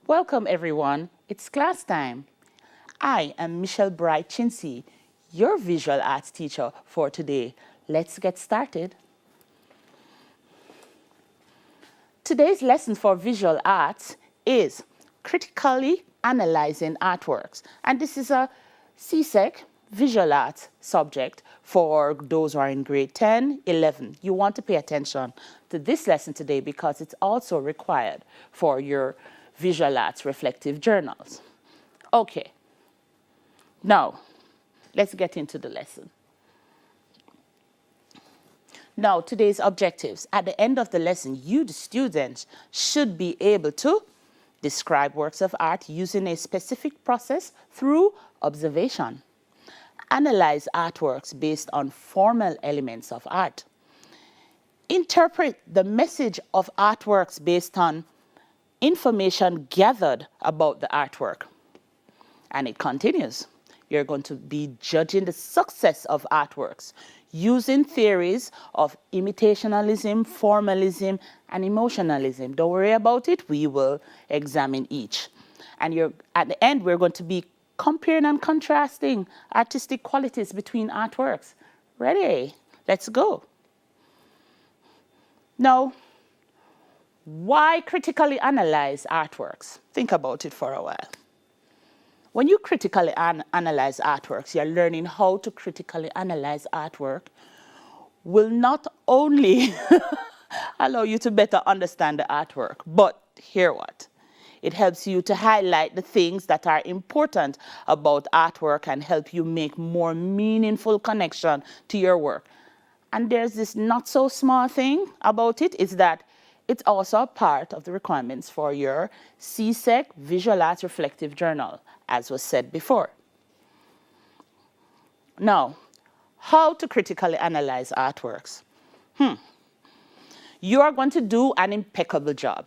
Welcome everyone, it's class time. I am Michelle Bright Chinsey, your visual arts teacher for today. Let's get started. Today's lesson for visual arts is critically analyzing artworks. And this is a CSEC visual arts subject for those who are in grade 10, 11. You want to pay attention to this lesson today because it's also required for your visual arts reflective journals. Okay, now let's get into the lesson. Now, today's objectives. At the end of the lesson, you, the students, should be able to describe works of art using a specific process through observation. Analyze artworks based on formal elements of art. Interpret the message of artworks based on information gathered about the artwork. And it continues. You're going to be judging the success of artworks using theories of imitationalism, formalism, and emotionalism. Don't worry about it. We will examine each. And at the end, we're going to be comparing and contrasting artistic qualities between artworks. Ready? Let's go. Now, why critically analyze artworks? Think about it for a while. When you critically analyze artworks, you're learning how to critically analyze artwork will not only allow you to better understand the artwork, but hear what? It helps you to highlight the things that are important about artwork and help you make more meaningful connection to your work. And there's this not so small thing about it, is that it's also a part of the requirements for your CSEC Visual Arts Reflective Journal, as was said before. Now, how to critically analyze artworks? You are going to do an impeccable job.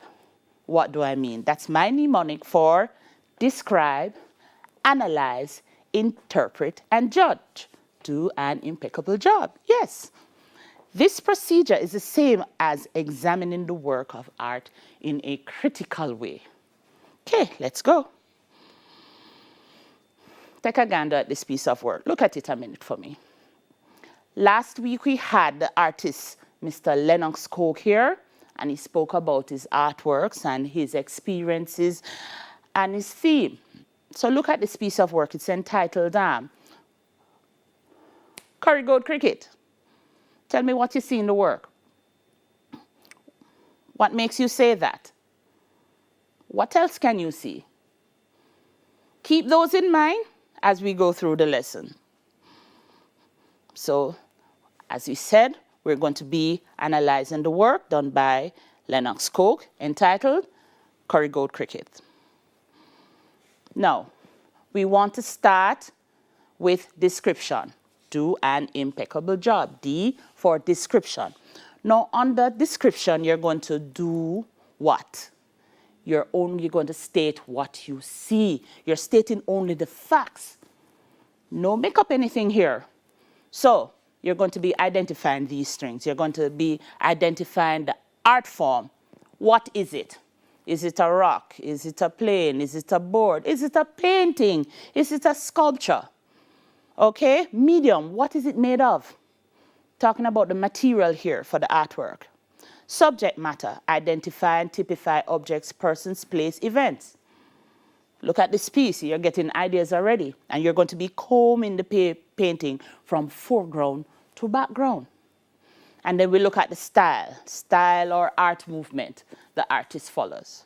What do I mean? That's my mnemonic for describe, analyze, interpret, and judge. Do an impeccable job. Yes. This procedure is the same as examining the work of art in a critical way. Okay, let's go. Take a gander at this piece of work. Look at it a minute for me. Last week we had the artist, Mr. Lennox Coke here, and he spoke about his artworks and his experiences and his theme. So look at this piece of work. It's entitled Curry Goat Cricket. Tell me what you see in the work. What makes you say that? What else can you see? Keep those in mind as we go through the lesson. So, as we said, we're going to be analyzing the work done by Lennox Coke entitled Curry Goat Cricket. Now, we want to start with description. Do an impeccable job. D for description. Now, under description, you're going to do what? You're only going to state what you see. You're stating only the facts. No make up anything here. So, you're going to be identifying these strings. You're going to be identifying the art form. What is it? Is it a rock? Is it a plane? Is it a board? Is it a painting? Is it a sculpture? Okay, medium, what is it made of? Talking about the material here for the artwork. Subject matter, identify and typify objects, persons, place, events. Look at this piece, you're getting ideas already. And you're going to be combing the painting from foreground to background. And then we look at the style or art movement the artist follows.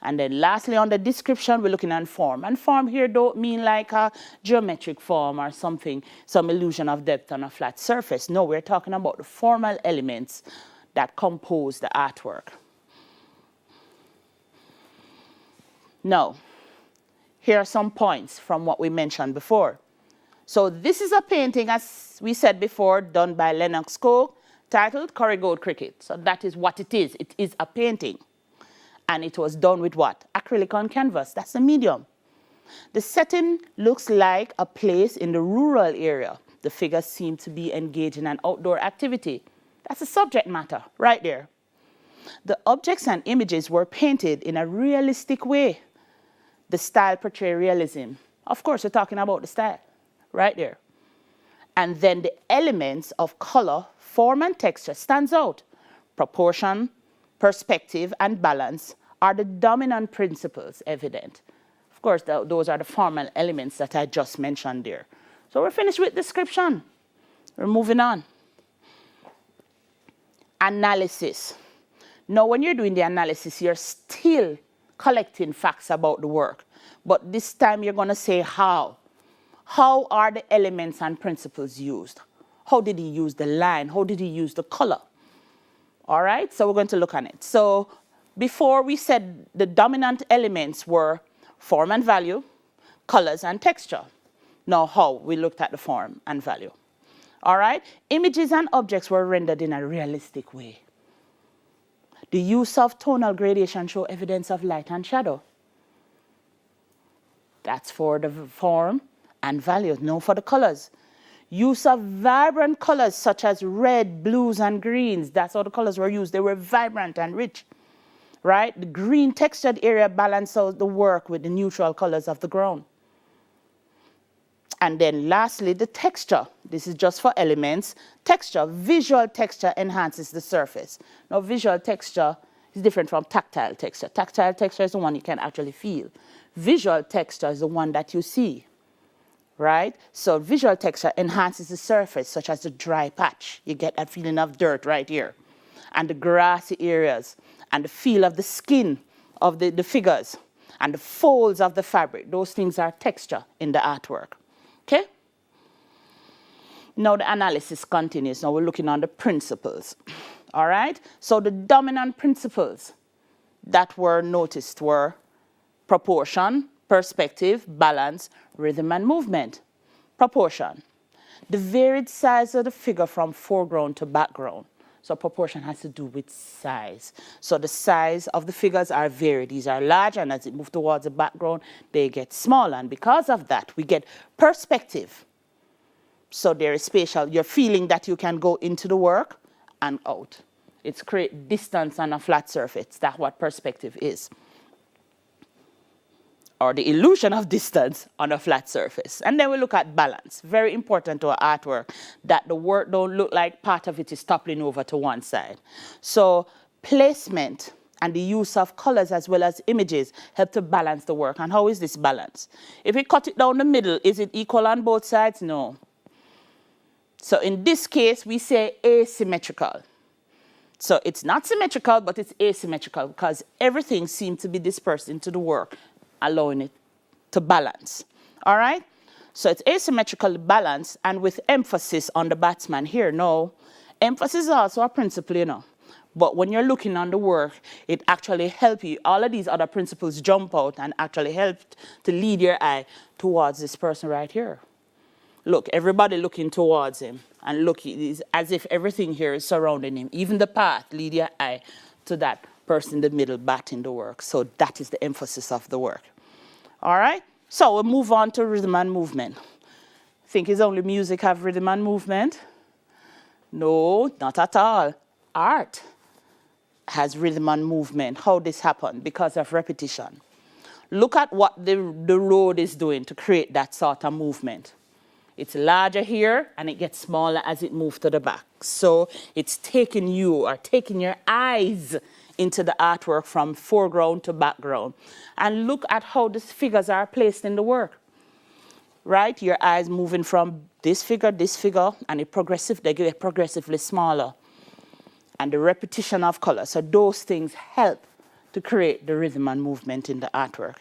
And then lastly, on the description, we're looking at form. And form here don't mean like a geometric form or something, some illusion of depth on a flat surface. No, we're talking about the formal elements that compose the artwork. Now, here are some points from what we mentioned before. So this is a painting, as we said before, done by Lennox Coke, titled Curry Goat Cricket. So that is what it is. It is a painting. And it was done with what? Acrylic on canvas. That's the medium. The setting looks like a place in the rural area. The figures seem to be engaged in an outdoor activity. That's the subject matter right there. The objects and images were painted in a realistic way. The style portrayed realism. Of course, we're talking about the style, right there. And then the elements of color, form, and texture stands out. Proportion, perspective, and balance are the dominant principles evident. Of course, those are the formal elements that I just mentioned there. So we're finished with description. We're moving on. Analysis. Now, when you're doing the analysis, you're still collecting facts about the work. But this time you're going to say how. How are the elements and principles used? How did he use the line? How did he use the color? All right, so we're going to look on it. So before we said the dominant elements were form and value, colors and texture. Now how? We looked at the form and value. All right, images and objects were rendered in a realistic way. The use of tonal gradation show evidence of light and shadow. That's for the form and value. Now for the colors. Use of vibrant colors such as red, blues, and greens. That's how the colors were used. They were vibrant and rich, right? The green textured area balanced out the work with the neutral colors of the ground. And then lastly, the texture. This is just for elements. Texture, visual texture enhances the surface. Now, visual texture is different from tactile texture. Tactile texture is the one you can actually feel. Visual texture is the one that you see, right? So visual texture enhances the surface, such as the dry patch. You get that feeling of dirt right here. And the grassy areas, and the feel of the skin of the figures, and the folds of the fabric. Those things are texture in the artwork. Okay? Now the analysis continues. Now we're looking on the principles. All right? So the dominant principles that were noticed were proportion, perspective, balance, rhythm, and movement. Proportion. The varied size of the figure from foreground to background. So proportion has to do with size. So the size of the figures are varied. These are large, and as it moves towards the background, they get smaller. And because of that, we get perspective. So there is spatial. You're feeling that you can go into the work and out. It's create distance on a flat surface. That's what perspective is. Or the illusion of distance on a flat surface. And then we look at balance. Very important to our artwork, that the work don't look like part of it is toppling over to one side. So placement and the use of colors as well as images help to balance the work. And how is this balance? If we cut it down the middle, is it equal on both sides? No. So in this case, we say asymmetrical. So it's not symmetrical, but it's asymmetrical because everything seems to be dispersed into the work, allowing it to balance. All right? So it's asymmetrical balance and with emphasis on the batsman here. No, emphasis is also a principle, you know. But when you're looking on the work, it actually helps you. All of these other principles jump out and actually help to lead your eye towards this person right here. Look, everybody looking towards him. And look, it is as if everything here is surrounding him. Even the path, lead your eye to that person in the middle batting the work. So that is the emphasis of the work. All right? So we'll move on to rhythm and movement. Think is only music have rhythm and movement? No, not at all. Art has rhythm and movement. How this happened? Because of repetition. Look at what the road is doing to create that sort of movement. It's larger here, and it gets smaller as it moves to the back. So it's taking you or taking your eyes into the artwork from foreground to background. And look at how the figures are placed in the work. Right? Your eyes moving from this figure, and they get progressively smaller. And the repetition of color. So those things help to create the rhythm and movement in the artwork.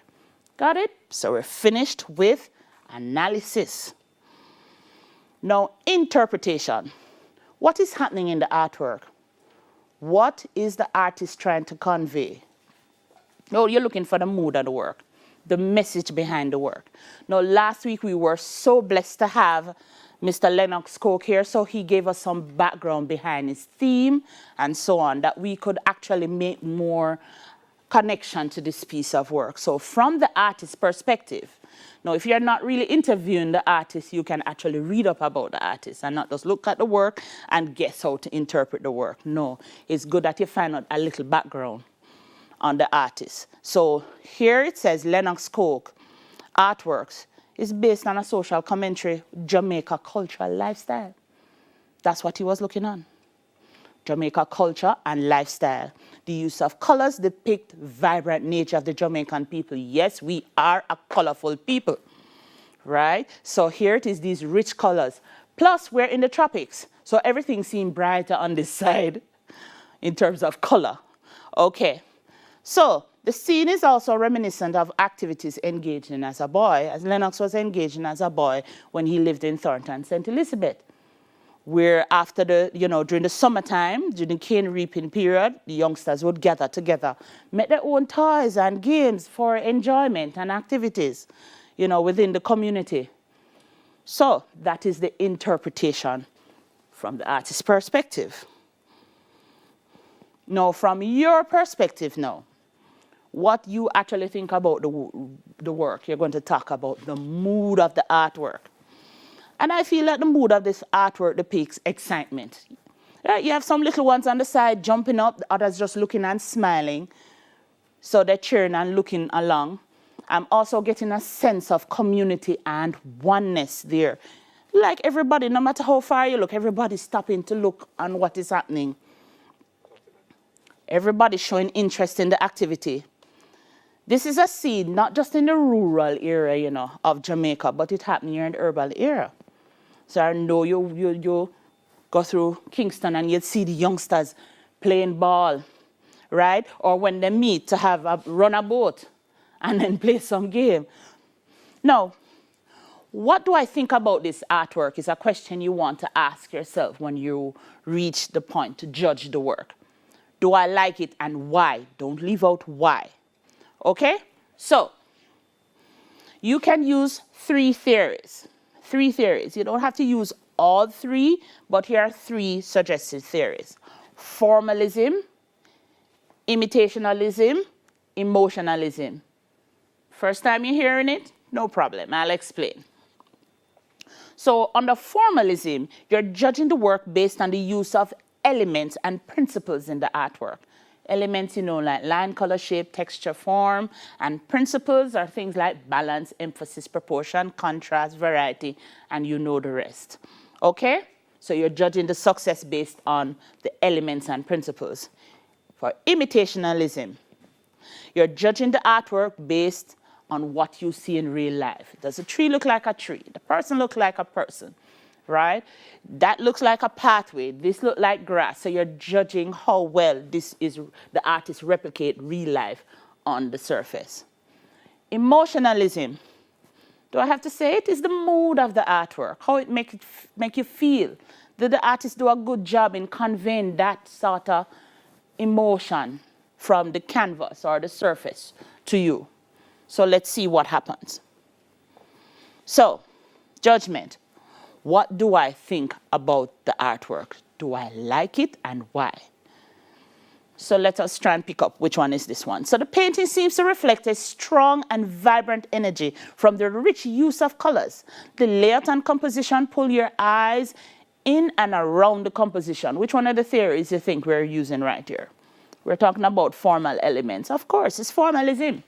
Got it? So we're finished with analysis. Now, interpretation. What is happening in the artwork? What is the artist trying to convey? No, you're looking for the mood of the work, the message behind the work. Now, last week we were so blessed to have Mr. Lennox Coke here, so he gave us some background behind his theme and so on, that we could actually make more connection to this piece of work. So from the artist's perspective, now if you're not really interviewing the artist, you can actually read up about the artist and not just look at the work and guess how to interpret the work. No, it's good that you find out a little background on the artist. So here it says Lennox Coke artworks is based on a social commentary, Jamaica cultural lifestyle. That's what he was looking on. Jamaica culture and lifestyle. The use of colors depict vibrant nature of the Jamaican people. Yes, we are a colorful people, right? So here it is, these rich colors. Plus, we're in the tropics, so everything seemed brighter on this side in terms of color. Okay, so the scene is also reminiscent of activities engaged in as a boy, as Lennox was engaged in as a boy when he lived in Thornton, St. Elizabeth, where after during the summertime, during the cane reaping period, the youngsters would gather together, make their own toys and games for enjoyment and activities, within the community. So that is the interpretation from the artist's perspective. Now, from your perspective now, what you actually think about the work, you're going to talk about the mood of the artwork. And I feel that the mood of this artwork depicts excitement. You have some little ones on the side jumping up, the others just looking and smiling. So they're cheering and looking along. I'm also getting a sense of community and oneness there. Like everybody, no matter how far you look, everybody's stopping to look on what is happening. Everybody's showing interest in the activity. This is a scene not just in the rural area, of Jamaica, but it happened here in the urban area. So I know you go through Kingston and you'll see the youngsters playing ball, right? Or when they meet to run a boat and then play some game. Now, what do I think about this artwork is a question you want to ask yourself when you reach the point to judge the work. Do I like it and why? Don't leave out why. Okay? So, you can use three theories. You don't have to use all three, but here are three suggested theories. Formalism, imitationalism, emotionalism. First time you're hearing it? No problem, I'll explain. So under formalism, you're judging the work based on the use of elements and principles in the artwork. Elements, like line, color, shape, texture, form, and principles are things like balance, emphasis, proportion, contrast, variety, and the rest. Okay? So you're judging the success based on the elements and principles. For imitationalism, you're judging the artwork based on what you see in real life. Does a tree look like a tree? The person look like a person, right? That looks like a pathway. This looks like grass. So you're judging how well the artist replicate real life on the surface. Emotionalism. Do I have to say it? It's the mood of the artwork, how it make you feel. Did the artist do a good job in conveying that sort of emotion from the canvas or the surface to you? So let's see what happens. So, judgment. What do I think about the artwork? Do I like it and why? So let us try and pick up which one is this one. So the painting seems to reflect a strong and vibrant energy from the rich use of colors. The layout and composition pull your eyes in and around the composition. Which one of the theories you think we're using right here? We're talking about formal elements. Of course, it's formalism.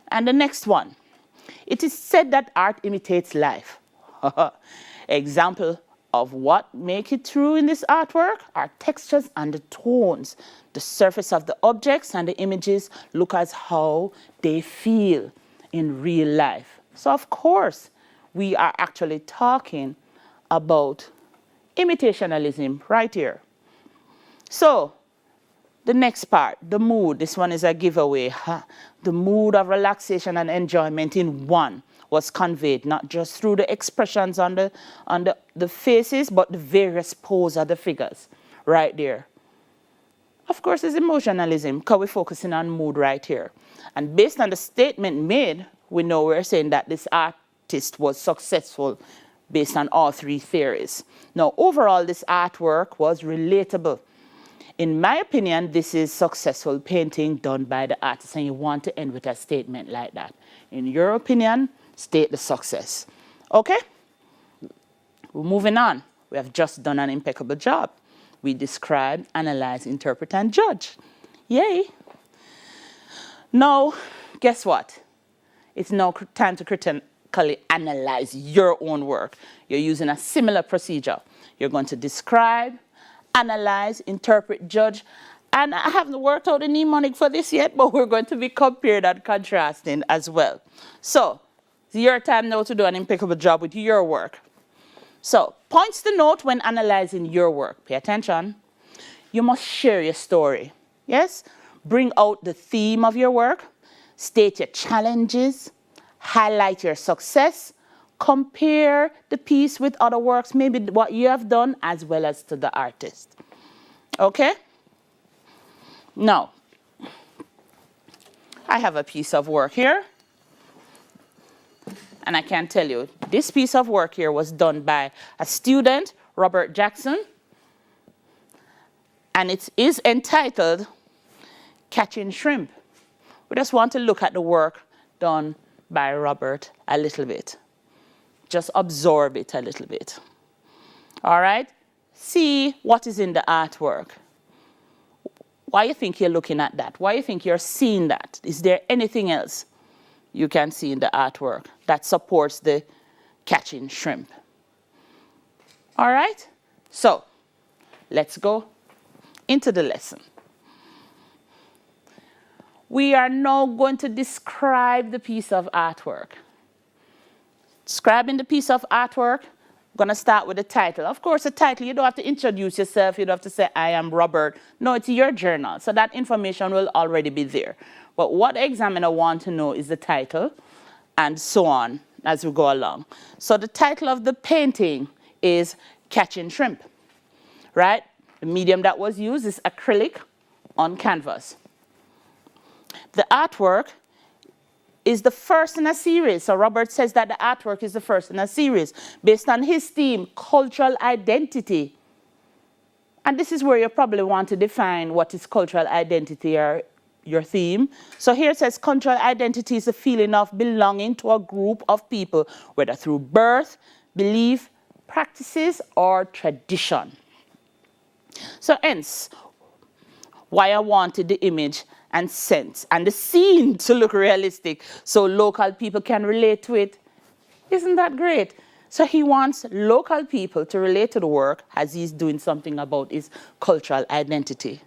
And the next one. It is said that art imitates life. Example of what make it true in this artwork are textures and the tones. The surface of the objects and the images look as how they feel in real life. So of course, we are actually talking about imitationalism right here. So the next part, the mood, this one is a giveaway. The mood of relaxation and enjoyment in one was conveyed not just through the expressions on the faces, but the various poses of the figures right there. Of course, it's emotionalism, because we're focusing on mood right here. And based on the statement made, we know we're saying that this artist was successful based on all three theories. Now, overall, this artwork was relatable. In my opinion, this is successful painting done by the artist, and you want to end with a statement like that. In your opinion, state the success. Okay? We're moving on. We have just done an impeccable job. We describe, analyze, interpret, and judge. Yay! Now, guess what? It's now time to critically analyze your own work. You're using a similar procedure. You're going to describe, analyze, interpret, judge, and I haven't worked out the mnemonic for this yet, but we're going to be comparing and contrasting as well. So, it's your time now to do an impeccable job with your work. So, points to note when analyzing your work. Pay attention. You must share your story. Yes? Bring out the theme of your work. State your challenges. Highlight your success. Compare the piece with other works, maybe what you have done, as well as to the artist. Okay? Now, I have a piece of work here. And I can tell you, this piece of work here was done by a student, Robert Jackson. And it is entitled Catching Shrimp. We just want to look at the work done by Robert a little bit. Just absorb it a little bit. All right? See what is in the artwork. Why you think you're looking at that? Why you think you're seeing that? Is there anything else you can see in the artwork that supports the catching shrimp? All right? So, let's go into the lesson. We are now going to describe the piece of artwork. Describing the piece of artwork, I'm going to start with the title. Of course, the title, you don't have to introduce yourself. You don't have to say, I am Robert. No, it's your journal. So that information will already be there. But what the examiner wants to know is the title and so on as we go along. So the title of the painting is Catching Shrimp, right? The medium that was used is acrylic on canvas. The artwork is the first in a series. So Robert says that the artwork is the first in a series based on his theme, cultural identity. And this is where you probably want to define what is cultural identity or your theme. So here it says cultural identity is a feeling of belonging to a group of people, whether through birth, belief, practices, or tradition. So hence, why I wanted the image and sense and the scene to look realistic so local people can relate to it. Isn't that great? So he wants local people to relate to the work as he's doing something about his cultural identity,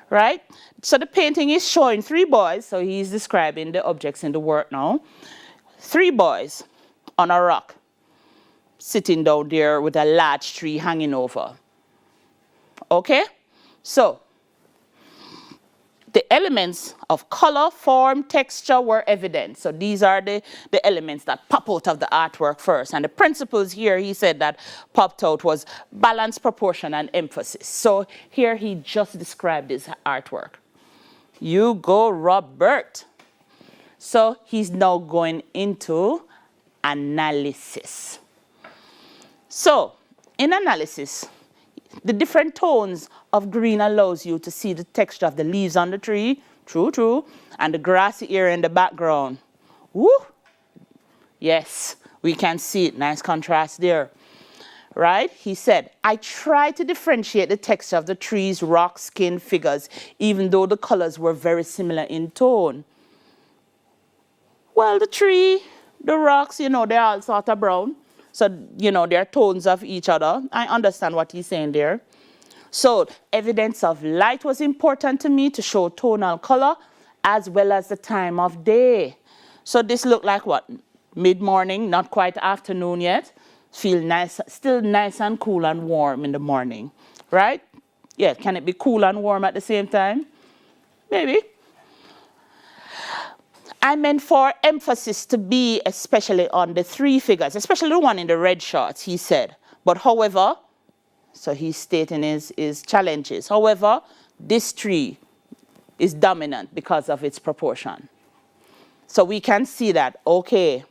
right? So the painting is showing 3 boys, so he's describing the objects in the work now. 3 boys on a rock, sitting down there with a large tree hanging over. Okay? So, the elements of color, form, texture were evident. So these are the elements that pop out of the artwork first. And the principles here, he said that popped out was balance, proportion, and emphasis. So here he just described his artwork. You go, Robert. So he's now going into analysis. So in analysis, the different tones of green allows you to see the texture of the leaves on the tree, true, and the grassy area in the background. Woo! Yes, we can see it, nice contrast there. Right? He said, I try to differentiate the texture of the trees, rocks, skin, figures, even though the colors were very similar in tone. Well, the tree, the rocks, they're all sort of brown. So, they're tones of each other. I understand what he's saying there. So, evidence of light was important to me to show tonal color as well as the time of day. So this looked like what? Mid-morning, not quite afternoon yet. Feel nice, still nice and cool and warm in the morning, right? Yeah, can it be cool and warm at the same time? Maybe. I meant for emphasis to be especially on the 3 figures, especially the one in the red shorts, he said. But however, so he's stating his challenges. However, this tree is dominant because of its proportion. So we can see that, okay,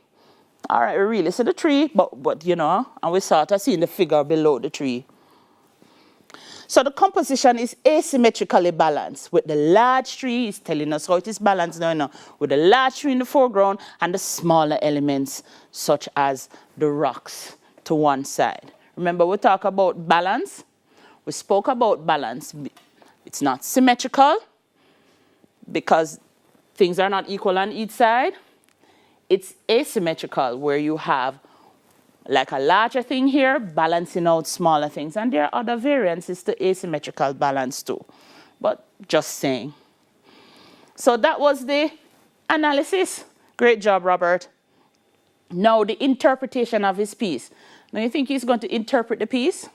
all right, we really see the tree, but and we sort of see the figure below the tree. So the composition is asymmetrically balanced with the large tree, is telling us how it is balanced now, with the large tree in the foreground and the smaller elements such as the rocks to one side. Remember, we talk about balance. We spoke about balance. It's not symmetrical because things are not equal on each side. It's asymmetrical where you have like a larger thing here balancing out smaller things. And there are other variances to asymmetrical balance too. But just saying. So that was the analysis. Great job, Robert. Now the interpretation of his piece. Now you think he's going to interpret the piece?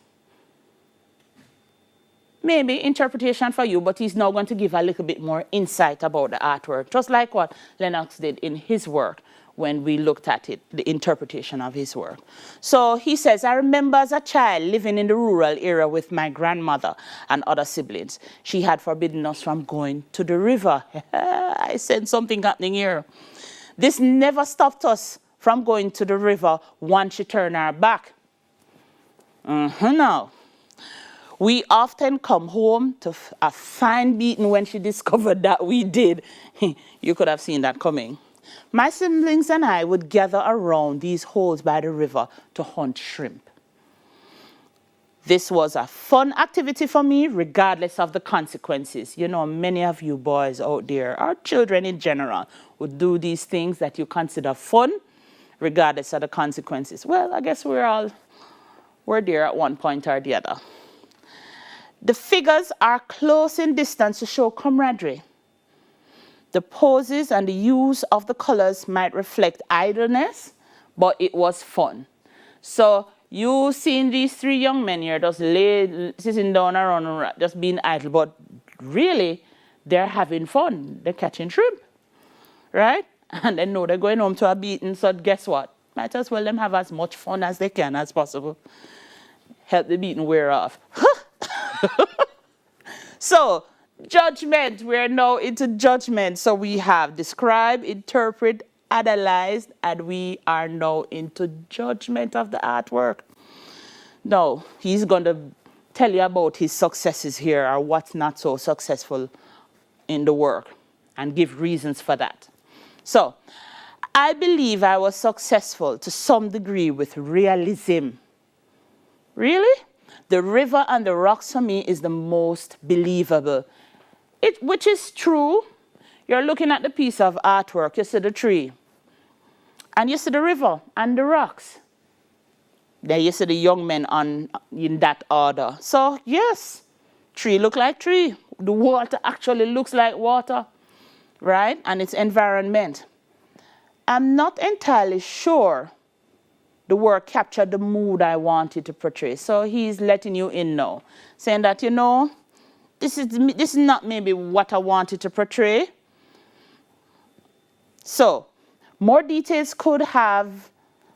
Maybe interpretation for you, but he's now going to give a little bit more insight about the artwork, just like what Lennox did in his work when we looked at it, the interpretation of his work. So he says, I remember as a child living in the rural area with my grandmother and other siblings. She had forbidden us from going to the river. I said something happening here. This never stopped us from going to the river once she turned our back. Now, we often come home to a fine beating when she discovered that we did. You could have seen that coming. My siblings and I would gather around these holes by the river to hunt shrimp. This was a fun activity for me, regardless of the consequences. You know, many of you boys out there, or children in general, would do these things that you consider fun, regardless of the consequences. Well, I guess we're there at one point or the other. The figures are close in distance to show camaraderie. The poses and the use of the colors might reflect idleness, but it was fun. So you seen these three young men here just sitting down around, just being idle, but really they're having fun. They're catching shrimp, right? And they know they're going home to a beating, so guess what? Might as well them have as much fun as they can as possible. Help the beating wear off. So, judgment, we're now into judgment. So we have describe, interpret, analyze, and we are now into judgment of the artwork. Now, he's going to tell you about his successes here or what's not so successful in the work and give reasons for that. So, I believe I was successful to some degree with realism. Really? The river and the rocks for me is the most believable. Which is true. You're looking at the piece of artwork, you see the tree, and you see the river and the rocks. Then you see the young men in that order. So yes, tree look like tree. The water actually looks like water, right? And its environment. I'm not entirely sure the work captured the mood I wanted to portray. So he's letting you in now, saying that, you know, this is not maybe what I wanted to portray. So, more details could have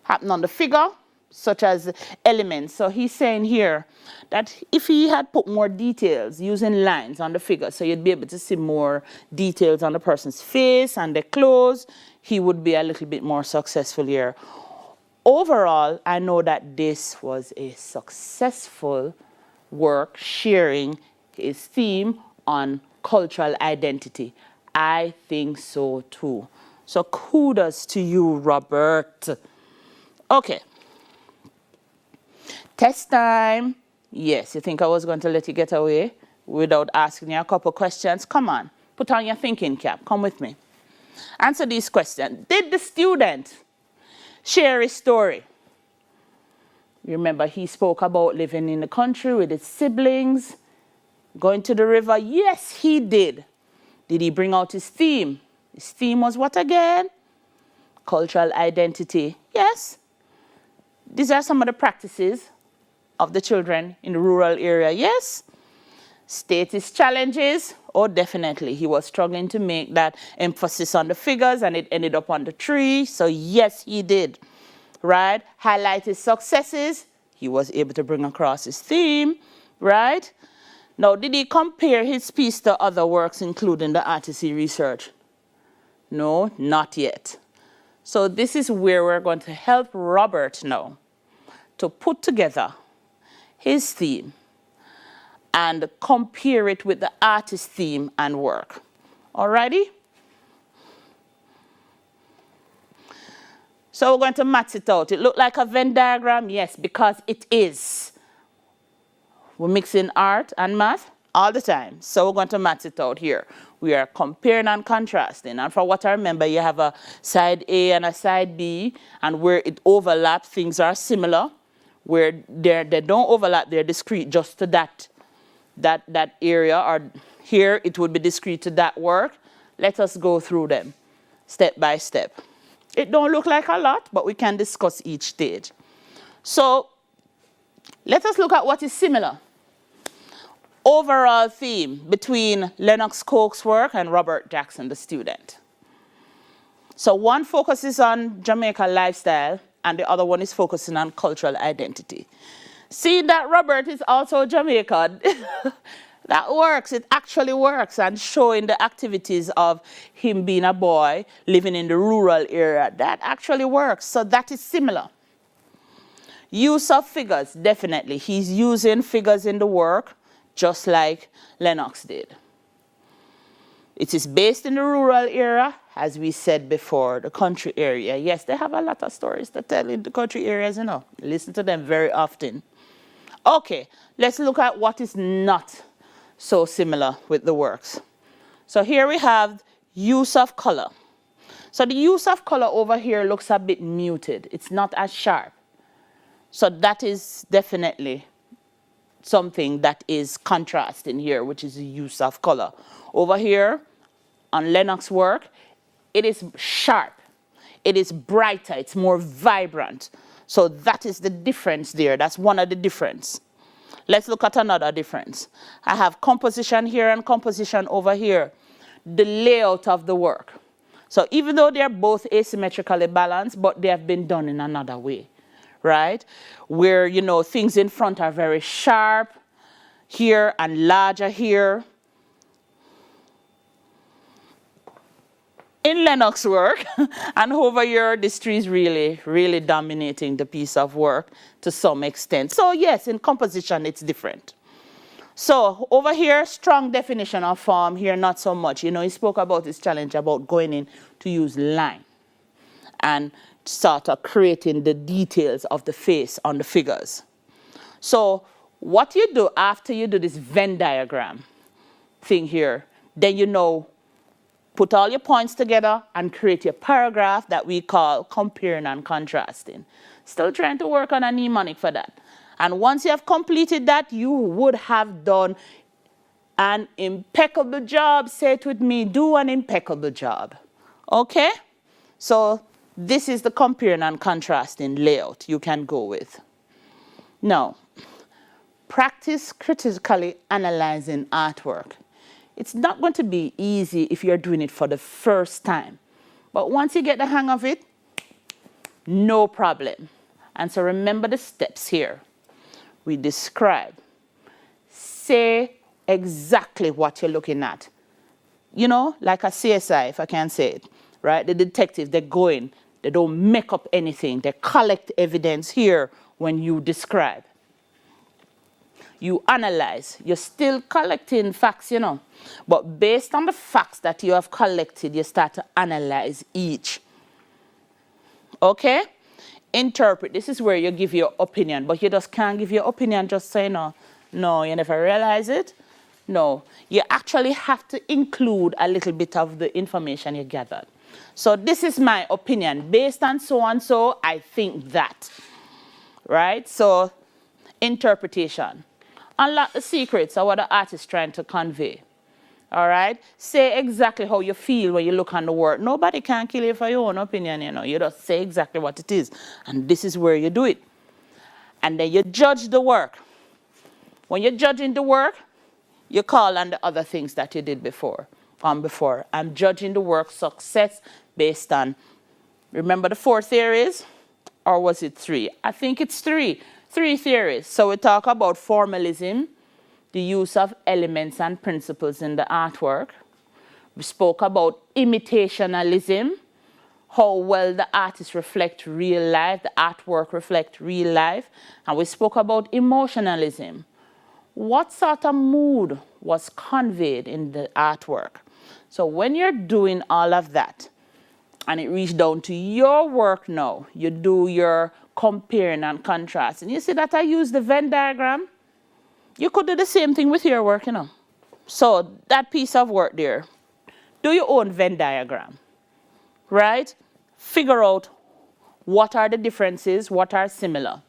happened on the figure, such as elements. So he's saying here that if he had put more details using lines on the figure, so you'd be able to see more details on the person's face and their clothes, he would be a little bit more successful here. Overall, I know that this was a successful work sharing his theme on cultural identity. I think so too. So kudos to you, Robert. Okay. Test time. Yes, you think I was going to let you get away without asking you a couple questions? Come on, put on your thinking cap. Come with me. Answer these questions. Did the student share his story? Remember, he spoke about living in the country with his siblings, going to the river. Yes, he did. Did he bring out his theme? His theme was what again? Cultural identity. Yes. These are some of the practices of the children in the rural area. Yes. State his challenges. Oh, definitely. He was struggling to make that emphasis on the figures and it ended up on the tree. So yes, he did. Right? Highlight his successes. He was able to bring across his theme. Right? Now, did he compare his piece to other works, including the artisty research? No, not yet. So this is where we're going to help Robert now to put together his theme and compare it with the artist theme and work. Alrighty? So we're going to max it out. It looked like a Venn diagram? Yes, because it is. We're mixing art and math all the time. So we're going to max it out here. We are comparing and contrasting. And for what I remember, you have a side A and a side B, and where it overlaps, things are similar. Where they don't overlap, they're discrete just to that area, or here it would be discrete to that work. Let us go through them step by step. It don't look like a lot, but we can discuss each stage. So let us look at what is similar. Overall theme between Lennox Coke's work and Robert Jackson, the student. So one focuses on Jamaica lifestyle, and the other one is focusing on cultural identity. See that Robert is also Jamaican. That works, it actually works, and showing the activities of him being a boy living in the rural area, that actually works, so that is similar. Use of figures, definitely. He's using figures in the work, just like Lennox did. It is based in the rural area, as we said before, the country area. Yes, they have a lot of stories to tell in the country areas, you know. Listen to them very often. Okay, let's look at what is not so similar with the works. So here we have use of color. So the use of color over here looks a bit muted. It's not as sharp. So that is definitely something that is contrasting here, which is the use of color. Over here on Lennox's work, it is sharp. It is brighter. It's more vibrant. So that is the difference there. That's one of the differences. Let's look at another difference. I have composition here and composition over here. The layout of the work. So even though they're both asymmetrically balanced, but they have been done in another way, right? Where, you know, things in front are very sharp here and larger here. In Lennox's work, and over here, this tree is really, really dominating the piece of work to some extent. So yes, in composition, it's different. So over here, strong definition of form, here not so much. You know, he spoke about his challenge about going in to use line and sort of creating the details of the face on the figures. So what you do after you do this Venn diagram thing here, then you know, put all your points together and create your paragraph that we call comparing and contrasting. Still trying to work on a mnemonic for that. And once you have completed that, you would have done an impeccable job. Say it with me, do an impeccable job. Okay? So this is the comparing and contrasting layout you can go with. Now, practice critically analyzing artwork. It's not going to be easy if you're doing it for the first time. But once you get the hang of it, no problem. And so remember the steps here. We describe. Say exactly what you're looking at. You know, like a CSI, if I can say it, right? The detective, they go in, they don't make up anything. They collect evidence here when you describe. You analyze. You're still collecting facts, you know. But based on the facts that you have collected, you start to analyze each. Okay? Interpret. This is where you give your opinion. But you just can't give your opinion just say no. No, you never realize it. No. You actually have to include a little bit of the information you gathered. So this is my opinion. Based on so and so, I think that. Right? So, interpretation. Unlock the secrets of what the artist is trying to convey. All right? Say exactly how you feel when you look on the work. Nobody can kill you for your own opinion, you know. You just say exactly what it is. And this is where you do it. And then you judge the work. When you're judging the work, you call on the other things that you did before. I'm judging the work success based on, remember the 4 theories? Or was it 3? I think it's 3. 3 theories. So we talk about formalism, the use of elements and principles in the artwork. We spoke about imitationalism, how well the artists reflect real life, the artwork reflect real life. And we spoke about emotionalism. what sort of mood was conveyed in the artwork. So when you're doing all of that, and it reached down to your work now, you do your comparing and contrasting. You see that I use the Venn diagram? You could do the same thing with your work, you know. So that piece of work there, do your own Venn diagram, right? Figure out what are the differences, what are similar.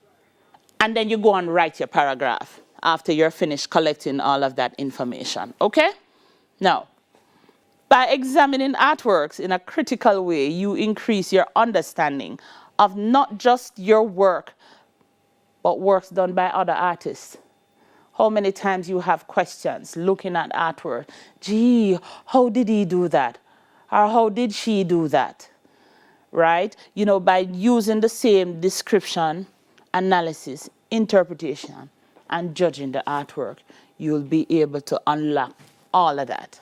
And then you go and write your paragraph after you're finished collecting all of that information, okay? Now, by examining artworks in a critical way, you increase your understanding of not just your work, but works done by other artists. How many times you have questions looking at artwork? Gee, how did he do that? Or how did she do that? Right? You know, by using the same description, analysis, interpretation, and judging the artwork, you'll be able to unlock all of that.